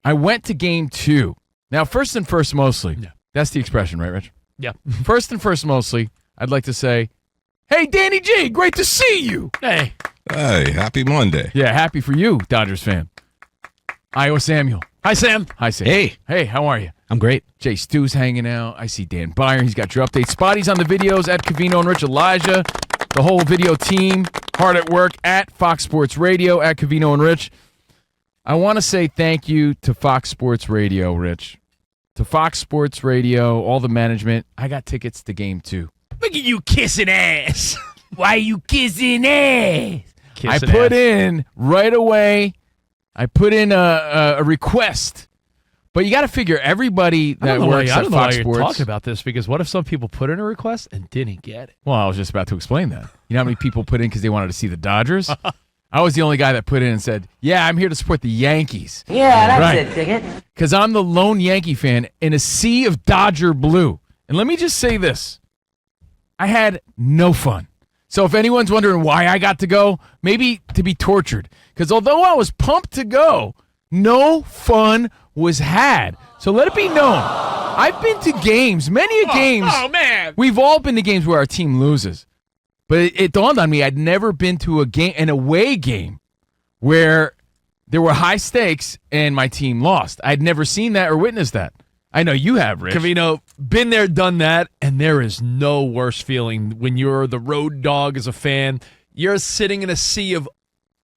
I went to game 2. Now, first and first mostly. Yeah. That's the expression, right, Rich? Yeah. First and first mostly, I'd like to say, hey, Danny G, great to see you. Hey. Hey, happy Monday. Yeah, happy for you, Dodgers fan. Io Samuel. Hi, Sam. Hi, Sam. Hey. Hey, how are you? I'm great. Jay Stu's hanging out. I see Dan Byer. He's got your updates. Spotty's on the videos at Covino and Rich. Elijah, the whole video team, hard at work at Fox Sports Radio at Covino and Rich. I want to say thank you to Fox Sports Radio, Rich. To Fox Sports Radio, all the management. I got tickets to game 2. Look at you kissing ass. Why you kissing ass? I put in right away. I put in a request. But you got to figure everybody that works at Fox Sports. I don't know why you're talking about this, because what if some people put in a request and didn't get it? Well, I was just about to explain that. You know how many people put in because they wanted to see the Dodgers? I was the only guy that put in and said, yeah, I'm here to support the Yankees. Yeah, that's it, Ticket. Because I'm the lone Yankee fan in a sea of Dodger blue. And let me just say this. I had no fun. So if anyone's wondering why I got to go, maybe to be tortured. Because although I was pumped to go, no fun was had. So let it be known. I've been to games, many games. Oh, man. We've all been to games where our team loses. But it dawned on me I'd never been to an away game where there were high stakes and my team lost. I'd never seen that or witnessed that. I know you have, Rich. Covino, been there, done that, and there is no worse feeling when you're the road dog as a fan. You're sitting in a sea of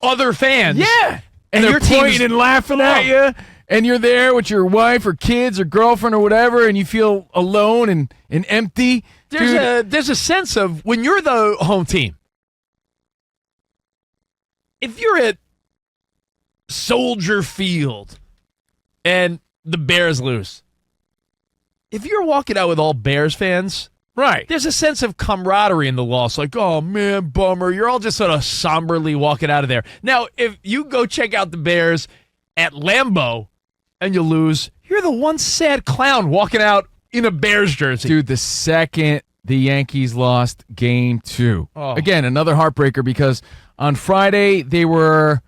other fans. Yeah. And your they're team's- pointing and laughing at you. And you're there with your wife or kids or girlfriend or whatever, and you feel alone and empty. There's a sense of when you're the home team. If you're at Soldier Field and the Bears lose, if you're walking out with all Bears fans, right, there's a sense of camaraderie in the loss. Like, oh, man, bummer. You're all just sort of somberly walking out of there. Now, if you go check out the Bears at Lambeau and you lose, you're the one sad clown walking out in a Bears jersey. Dude, the second the Yankees lost game 2. Oh. Again, another heartbreaker because on Friday they were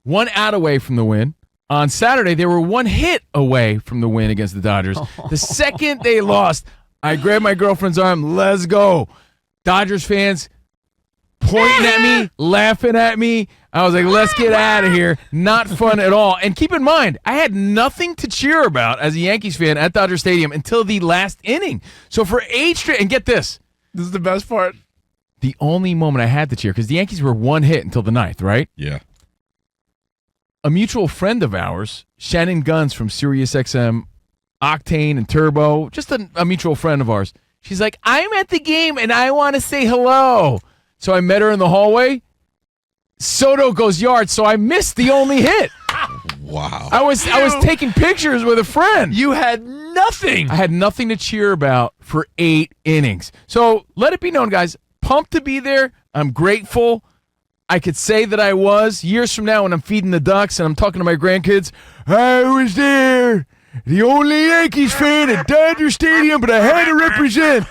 1 out away from the win. On Saturday, they were 1 hit away from the win against the Dodgers. The second they lost, I grabbed my girlfriend's arm. Let's go. Dodgers fans pointing at me, laughing at me. I was like, let's get out of here. Not fun at all. And keep in mind, I had nothing to cheer about as a Yankees fan at Dodger Stadium until the last inning. So for 8 straight, and get this. This is the best part. The only moment I had to cheer, because the Yankees were 1 hit until the 9th, right? Yeah. A mutual friend of ours, Shannon Guns from SiriusXM, Octane and Turbo, just a mutual friend of ours. She's like, I'm at the game and I want to say hello. So I met her in the hallway. Soto goes yard, so I missed the only hit. Wow. I was taking pictures with a friend. You had nothing. I had nothing to cheer about for 8 innings. So let it be known, guys, pumped to be there. I'm grateful. I could say that I was. Years from now when I'm feeding the ducks and I'm talking to my grandkids, I was there. The only Yankees fan at Dodger Stadium, but I had to represent.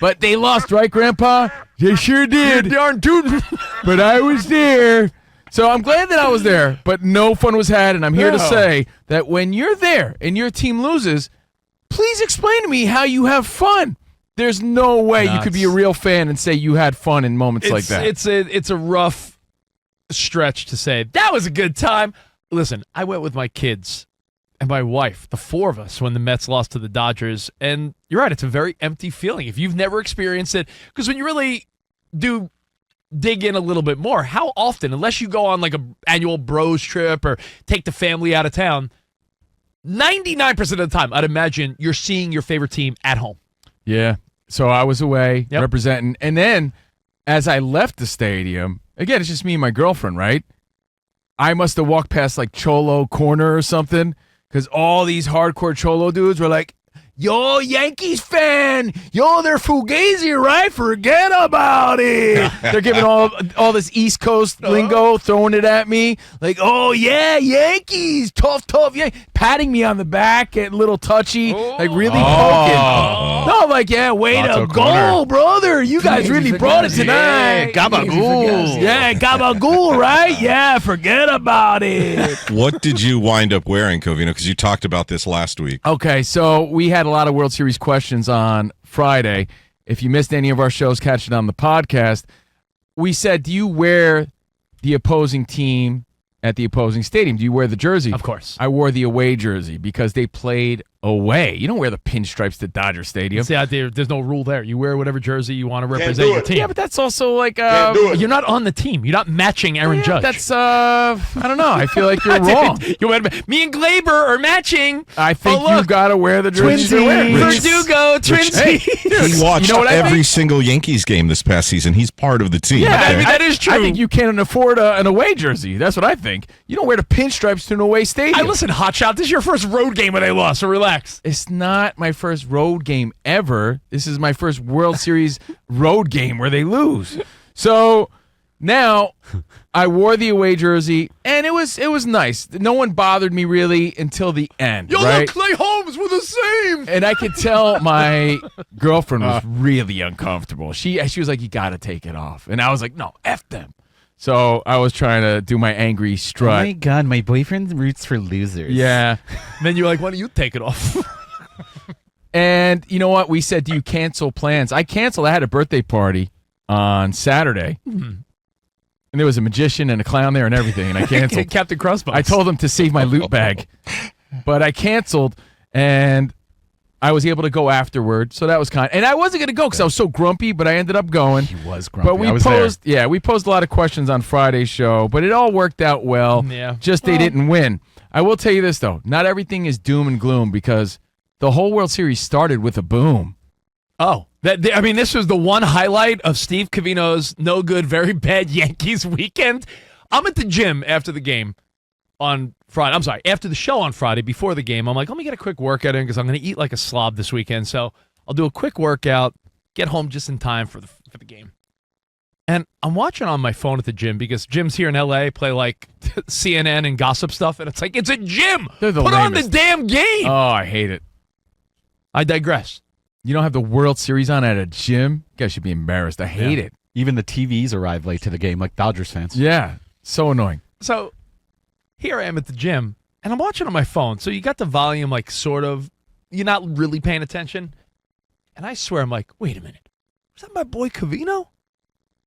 But they lost, right, Grandpa? They sure did. Darn tootin'. But I was there. So I'm glad that I was there, but no fun was had. And I'm here to say that when you're there and your team loses, please explain to me how you have fun. There's no way you could be a real fan and say you had fun in moments like that. It's a rough stretch to say, that was a good time. Listen, I went with my kids and my wife, the 4 of us, when the Mets lost to the Dodgers. And you're right, it's a very empty feeling. If you've never experienced it, because when you really do dig in a little bit more, how often, unless you go on like an annual bros trip or take the family out of town, 99% of the time, I'd imagine you're seeing your favorite team at home. Yeah. So I was away representing. And then as I left the stadium, again, it's just me and my girlfriend, right? I must have walked past like Cholo Corner or something because all these hardcore Cholo dudes were like, yo, Yankees fan, yo, they're Fugazi, right? Forget about it. They're giving all this East Coast lingo, throwing it at me. Like, oh, yeah, Yankees, tough, yeah. Patting me on the back, getting a little touchy, like really poking. No, I'm like, yeah, way to go, brother. You guys really brought it tonight. Gabagool. Yeah, gabagool, right? Yeah, forget about it. What did you wind up wearing, Covino? Because you talked about this last week. Okay, so we had a lot of World Series questions on Friday. If you missed any of our shows, catch it on the podcast. We said, do you wear the opposing team at the opposing stadium? Do you wear the jersey? Of course. I wore the away jersey because they played away. You don't wear the pinstripes to Dodger Stadium. See, there's no rule there. You wear whatever jersey you want to represent your team. Yeah, but that's also like you're not on the team. You're not matching Aaron Judge. That's I don't know. I feel like you're wrong. Me and Glaber are matching. I think you got to wear the jersey. Verdugo, Twin Hey, Teams. he watched You know what I every think? single Yankees game this past season. He's part of the team. Yeah, okay? I mean, that is true. I think you can't afford an away jersey. That's what I think. You don't wear the pinstripes to an away stadium. Listen, hotshot. This is your first road game where they lost, so relax. It's not my first road game ever. This is my first World Series road game where they lose. So now I wore the away jersey, and it was nice. No one bothered me really until the end. Right? Clay Holmes were the same. And I could tell my girlfriend was really uncomfortable. She was like, "You got to take it off," and I was like, "No, F them." So I was trying to do my angry Oh strut. my God, my boyfriend roots for losers. Yeah. Then you're like, why don't you take it off? And you know what? We said, do you cancel plans? I canceled. I had a birthday party on Saturday. And there was a magician and a clown there and everything, and I canceled. Captain Crossbones. I told them to save my loot bag. But I canceled, and I was able to go afterward, so that was kind. And I wasn't going to go because I was so grumpy, but I ended up going. He was grumpy. But we I was posed, we posed a lot of questions on Friday's show, but it all worked out well. Yeah. Just they didn't win. I will tell you this, though. Not everything is doom and gloom because the whole World Series started with a boom. Oh, this was the one highlight of Steve Covino's no good, very bad Yankees weekend. I'm at the gym after the game on Friday. I'm sorry, after the show on Friday, before the game. I'm like, let me get a quick workout in because I'm going to eat like a slob this weekend. So I'll do a quick workout, get home just in time for the game. And I'm watching on my phone at the gym because gyms here in L.A. play like CNN and gossip stuff, and it's like, it's a gym. They're the Put lamest. on the damn game. Oh, I hate it. I digress. You don't have the World Series on at a gym? You guys should be embarrassed. I hate it. Even the TVs arrive late to the game, like Dodgers fans. Yeah, so annoying. So here I am at the gym, and I'm watching on my phone. So you got the volume, like, sort of, you're not really paying attention. And I swear, I'm like, wait a minute. Was that my boy Covino?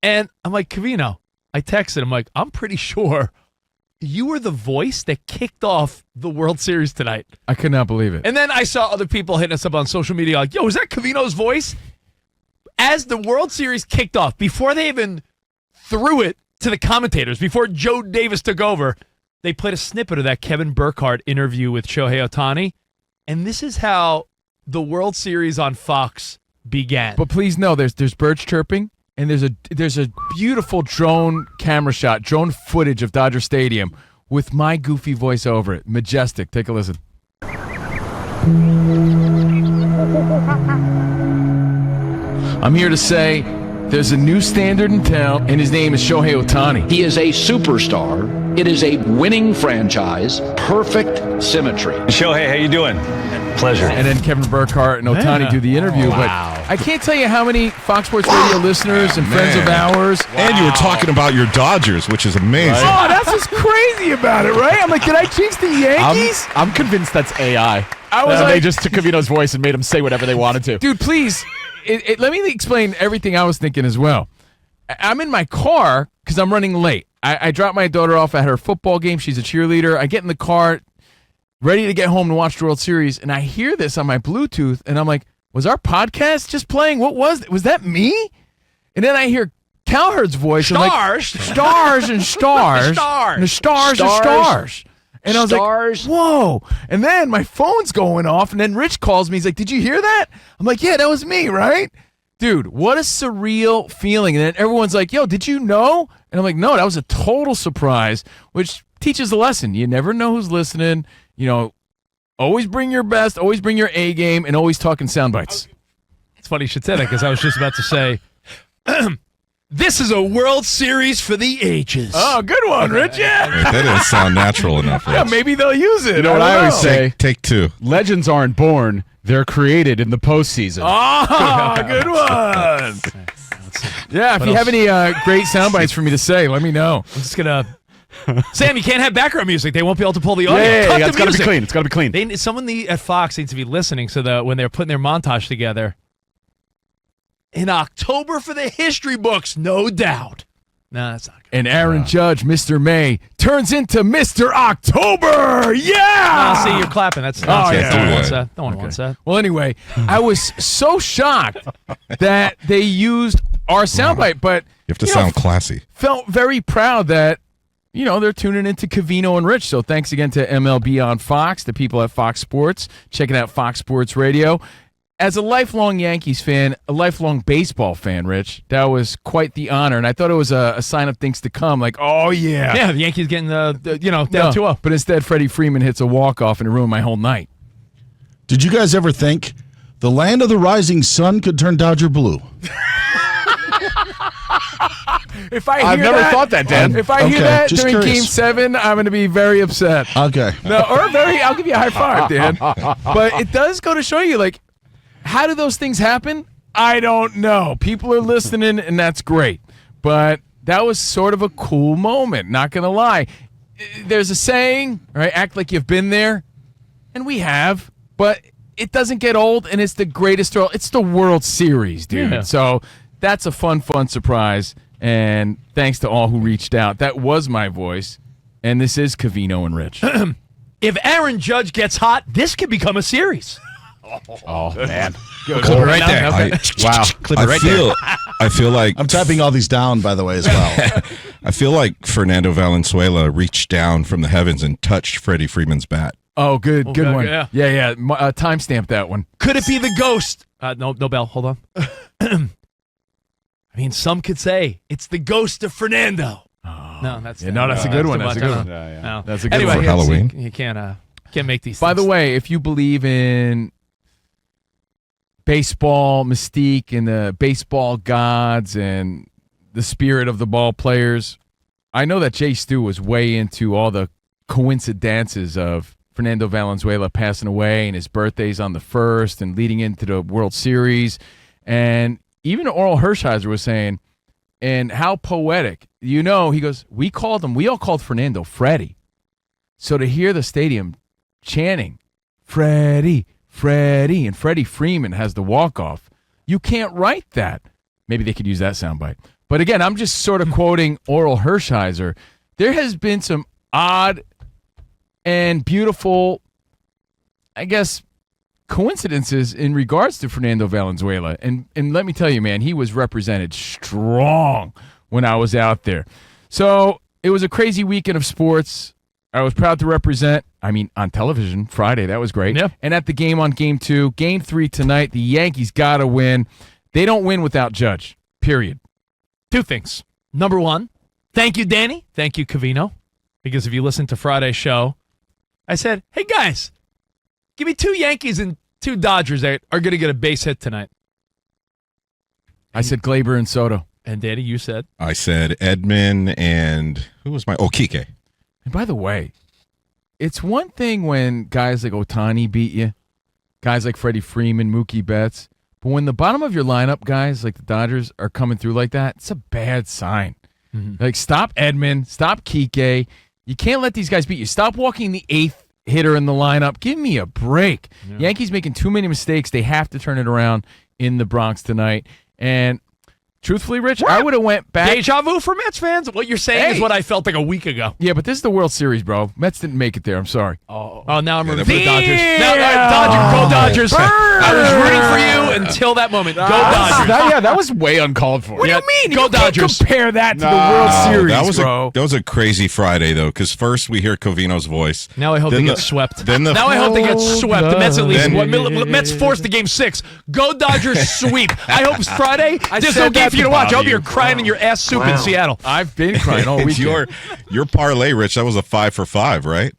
And I'm like, Covino, I texted him, like, I'm pretty sure you were the voice that kicked off the World Series tonight. I could not believe it. And then I saw other people hitting us up on social media like, yo, is that Covino's voice? As the World Series kicked off, before they even threw it to the commentators, before Joe Davis took over, they played a snippet of that Kevin Burkhardt interview with Shohei Ohtani. And this is how the World Series on Fox began. But please know, there's birds chirping, and there's a beautiful drone camera shot, drone footage of Dodger Stadium with my goofy voice over it. Majestic. Take a listen. I'm here to say there's a new standard in town, and his name is Shohei Ohtani. He is a superstar. It is a winning franchise. Perfect symmetry. Shohei, how you doing? Pleasure. And then Kevin Burkhardt and Ohtani do the interview. Wow. But I can't tell you how many Fox Sports Radio listeners and friends of ours. And you were talking about your Dodgers, which is amazing. Oh, that's what's crazy about it, right? I'm like, did I jinx the Yankees? I'm convinced that's AI. I was they like, just took Covino's voice and made him say whatever they wanted to. dude, please, let me explain everything I was thinking as well. I'm in my car because I'm running late. I dropped my daughter off at her football game. She's a cheerleader. I get in the car, ready to get home to watch the World Series, and I hear this on my Bluetooth, and I'm like, was our podcast just playing? What was it? Was that me? And then I hear Cowherd's voice. I'm like, stars and stars. Stars. And the stars are stars. And I was like, whoa. And then my phone's going off, and then Rich calls me. He's like, did you hear that? I'm like, yeah, that was me, right? Dude, what a surreal feeling. And then everyone's like, yo, did you know? And I'm like, no, that was a total surprise, which teaches a lesson. You never know who's listening. You know, Always bring your best, always bring your A game, and always talking sound bites. It's funny you should say that because I was just about to say, this is a World Series for the ages. Oh, good one, Rich. Yeah. Wait, that didn't sound natural enough. Yeah, Rich. maybe they'll use it. You know what I always say? Take two. Legends aren't born; they're created in the postseason. Oh, good one. Yeah, if you have any great sound bites for me to say, let me know. I'm just going to... Sam, you can't have background music. They won't be able to pull the audio. Yeah, Cut the it's got to be music. clean. It's got to be clean. Someone at Fox needs to be listening so that when they're putting their montage together, in October for the history books, no doubt. No, that's not good. And Aaron Judge, Mr. May, turns into Mr. October. Yeah! See, you're clapping. That's yeah. nonsense. No one Do wants it. that. No one wants that. Well, anyway, I was so shocked that they used our soundbite, but You have to sound classy. felt very proud that, they're tuning into Covino and Rich. So thanks again to MLB on Fox, the people at Fox Sports, checking out Fox Sports Radio. As a lifelong Yankees fan, a lifelong baseball fan, Rich, that was quite the honor. And I thought it was a sign of things to come. Like, oh, yeah. Yeah, the Yankees getting, down 2-0. But instead, Freddie Freeman hits a walk-off and it ruined my whole night. Did you guys ever think the land of the rising sun could turn Dodger blue? If I I've hear never that- thought that, Dan. If I hear Okay, that just during curious. Game 7, I'm going to be very upset. Okay. No, I'll give you a high five, Dan. But it does go to show you, like, how do those things happen? I don't know. People are listening, and that's great. But that was sort of a cool moment, not going to lie. There's a saying, right? Act like you've been there, and we have, but it doesn't get old, and it's the greatest thrill. It's the World Series, dude. Yeah. So that's a fun surprise, and thanks to all who reached out. That was my voice, and this is Covino and Rich. If Aaron Judge gets hot, this could become a series. Oh man! Clip it right there. Wow! Clip it right there. I feel like I'm typing all these down, by the way, as well. I feel like Fernando Valenzuela reached down from the heavens and touched Freddie Freeman's bat. Oh, good Okay, one. yeah. Yeah. Timestamp that one. Could it be the ghost? No bell. Hold on. I mean, some could say it's the ghost of Fernando. No, that's Yeah, no, that's a good one. too That's a much. good I one. know. Yeah. No. That's a good Anyway, one. For yes, Halloween. You can't make these. By the things. way, if you believe in baseball mystique and the baseball gods and the spirit of the ball players, I know that Jay Stu was way into all the coincidences of Fernando Valenzuela passing away and his birthday's on the 1st and leading into the World Series. And even Oral Hershiser was saying, and how poetic. He goes, we all called Fernando Freddie. So to hear the stadium chanting, Freddie, Freddie, and Freddie Freeman has the walk-off, you can't write that. Maybe they could use that soundbite. But again, I'm just sort of quoting Oral Hershiser. There has been some odd and beautiful, I guess, coincidences in regards to Fernando Valenzuela. And let me tell you, man, he was represented strong when I was out there. So it was a crazy weekend of sports. I was proud to represent, on television Friday. That was great. Yeah. And at the game on Game 2, Game 3 tonight, the Yankees got to win. They don't win without Judge, period. Two things. Number one, thank you, Danny. Thank you, Covino. Because if you listen to Friday's show, I said, hey, guys, give me 2 Yankees and 2 Dodgers that are going to get a base hit tonight. I said Glaber and Soto. And Danny, you said? I said Edman and who was Kike. And by the way, it's one thing when guys like Ohtani beat you, guys like Freddie Freeman, Mookie Betts, but when the bottom of your lineup guys like the Dodgers are coming through like that, it's a bad sign. Mm-hmm. Like, stop Edman, stop Kike. You can't let these guys beat you. Stop walking the 8th hitter in the lineup. Give me a break. Yeah. Yankees making too many mistakes. They have to turn it around in the Bronx tonight. And truthfully, Rich, I would have went back. Deja vu for Mets fans? What you're saying is what I felt like a week ago. Yeah, but this is the World Series, bro. Mets didn't make it there. I'm sorry. Oh, now I'm rooting for that the Dodgers. Go Dodgers. I was rooting for you until that moment. Go Dodgers. That was way uncalled for. What do you mean? Go You can't Dodgers. compare that to the No. World Series, That was a crazy Friday though, because first we hear Covino's voice. Now I hope Then they the- get swept. then the- Now I hope they get swept. The Mets at least. Then- Mets forced to Game 6. Go Dodgers sweep. I hope it's Friday. There's no said game that for you to to watch. I hope Bobby. you're crying in your ass soup in Seattle. I've been crying all It's weekend. your parlay, Rich. That was a 5 for 5, right?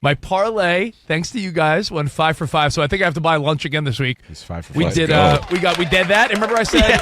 My parlay, thanks to you guys, went 5 for 5. So I think I have to buy lunch again this week. It's 5 for We 5. did. We did that. And remember, I said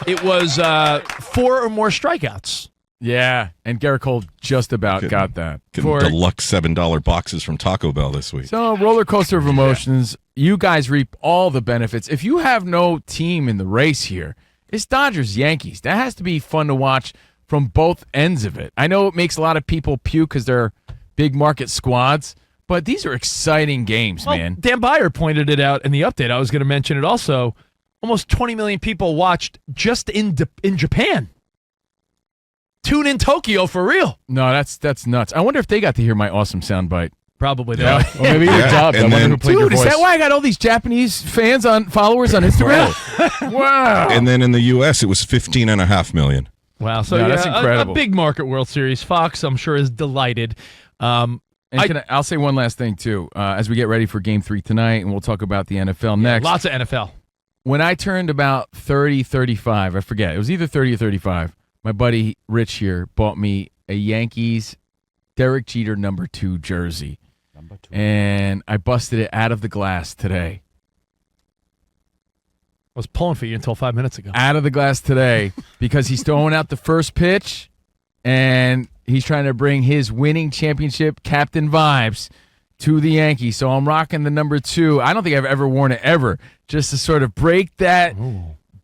it was 4 or more strikeouts. Yeah, and Garrett Cole just about got that. Getting deluxe $7 boxes from Taco Bell this week. So, roller coaster of emotions. You guys reap all the benefits. If you have no team in the race here, it's Dodgers-Yankees. That has to be fun to watch from both ends of it. I know it makes a lot of people puke because they're big market squads, but these are exciting games, man. Dan Byer pointed it out in the update. I was going to mention it also. Almost 20 million people watched just in Japan. Tune in Tokyo for real. No, that's nuts. I wonder if they got to hear my awesome soundbite. Probably they Yeah. are. Or maybe you're dubbed. I and wonder then- who played your Dude, is voice. that why I got all these Japanese followers on Instagram? Wow. And then in the U.S., it was 15.5 million. Wow. So Yeah, that's a incredible. big market World Series. Fox, I'm sure, is delighted. And I'll say one last thing, too, as we get ready for Game 3 tonight, and we'll talk about the NFL next. Lots of NFL. When I turned about 30, 35, I forget, it was either 30 or 35, my buddy Rich here bought me a Yankees Derek Jeter #2 jersey. And I busted it out of the glass today. I was pulling for you until 5 minutes ago. Out of the glass today because he's throwing out the first pitch and he's trying to bring his winning championship captain vibes to the Yankees. So I'm rocking the #2. I don't think I've ever worn it ever, just to sort of break that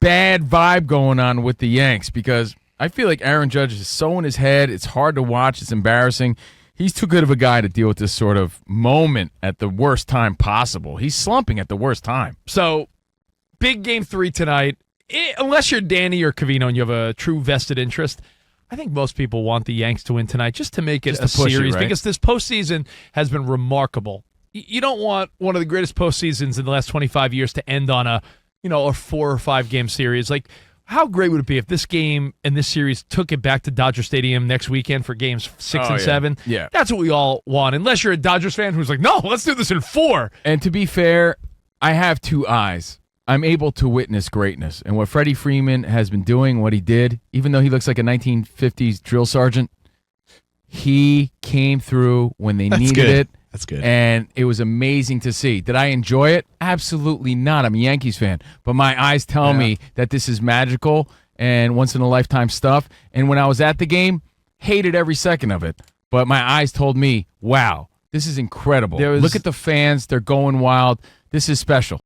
bad vibe going on with the Yanks, because I feel like Aaron Judge is so in his head. It's hard to watch. It's embarrassing. He's too good of a guy to deal with this sort of moment at the worst time possible. He's slumping at the worst time. So, big Game 3 tonight. Unless you're Danny or Covino and you have a true vested interest, I think most people want the Yanks to win tonight just to make it Just a to push it, series, right? because this postseason has been remarkable. You don't want one of the greatest postseasons in the last 25 years to end on a 4 or 5 game series. Like, how great would it be if this game and this series took it back to Dodger Stadium next weekend for games 6 and 7? Yeah. That's what we all want. Unless you're a Dodgers fan who's like, no, let's do this in 4. And to be fair, I have 2 eyes. I'm able to witness greatness. And what Freddie Freeman has been doing, what he did, even though he looks like a 1950s drill sergeant, he came through when they needed good. it. That's good. And it was amazing to see. Did I enjoy it? Absolutely not. I'm a Yankees fan. But my eyes tell me that this is magical and once-in-a-lifetime stuff. And when I was at the game, hated every second of it. But my eyes told me, wow, this is incredible. Look at the fans. They're going wild. This is special.